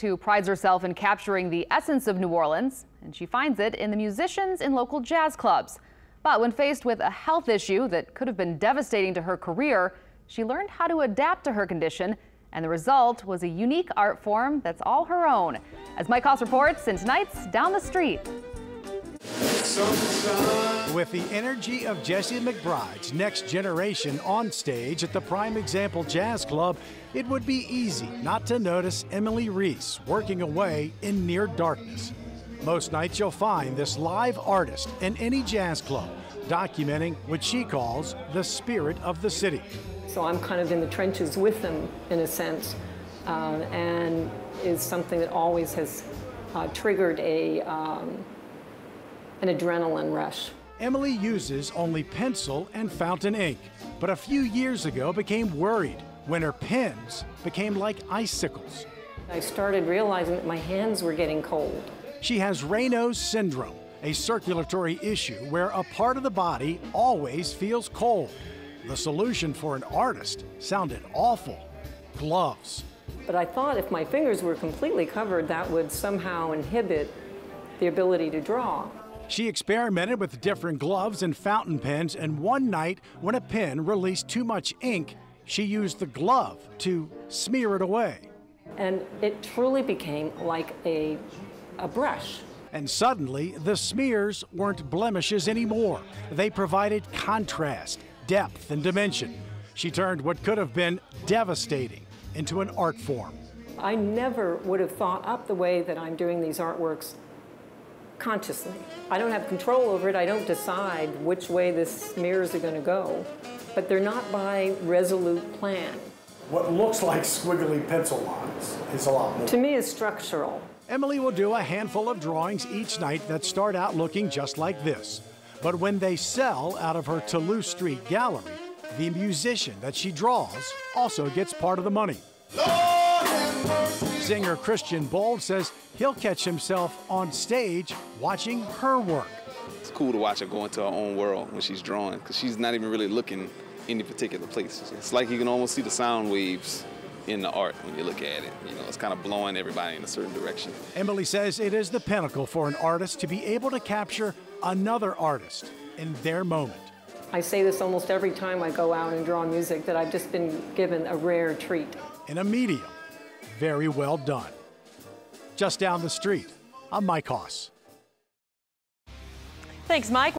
Who prides herself in capturing the essence of New Orleans, and she finds it in the musicians in local jazz clubs. But when faced with a health issue that could have been devastating to her career, she learned how to adapt to her condition, and the result was a unique art form that's all her own. As Mike Haas reports in tonight's Down the Street. With the energy of Jessie McBride's Next Generation on stage at the Prime Example Jazz Club, it would be easy not to notice Emily Reese working away in near darkness. Most nights you'll find this live artist in any jazz club, documenting what she calls the spirit of the city. So I'm kind of in the trenches with them in a sense, and is something that always has triggered an adrenaline rush. Emily uses only pencil and fountain ink, but a few years ago became worried when her pens became like icicles. I started realizing that my hands were getting cold. She has Raynaud's syndrome, a circulatory issue where a part of the body always feels cold. The solution for an artist sounded awful: gloves. But I thought if my fingers were completely covered, that would somehow inhibit the ability to draw. She experimented with different gloves and fountain pens, and one night when a pen released too much ink, she used the glove to smear it away. And it truly became like a brush. And suddenly, the smears weren't blemishes anymore. They provided contrast, depth, and dimension. She turned what could have been devastating into an art form. I never would have thought up the way that I'm doing these artworks consciously. I don't have control over it. I don't decide which way the smears are going to go, but they're not by resolute plan. What looks like squiggly pencil lines is a lot more. To me, is structural. Emily will do a handful of drawings each night that start out looking just like this. But when they sell out of her Toulouse Street gallery, the musician that she draws also gets part of the money. Singer Christian Bold says he'll catch himself on stage watching her work. It's cool to watch her go into her own world when she's drawing, because she's not even really looking any particular place. It's like you can almost see the sound waves in the art when you look at it. You know, it's kind of blowing everybody in a certain direction. Emily says it is the pinnacle for an artist to be able to capture another artist in their moment. I say this almost every time I go out and draw music, that I've just been given a rare treat. In a medium, very well done. Just down the street, I'm Mike Haas. Thanks, Mike.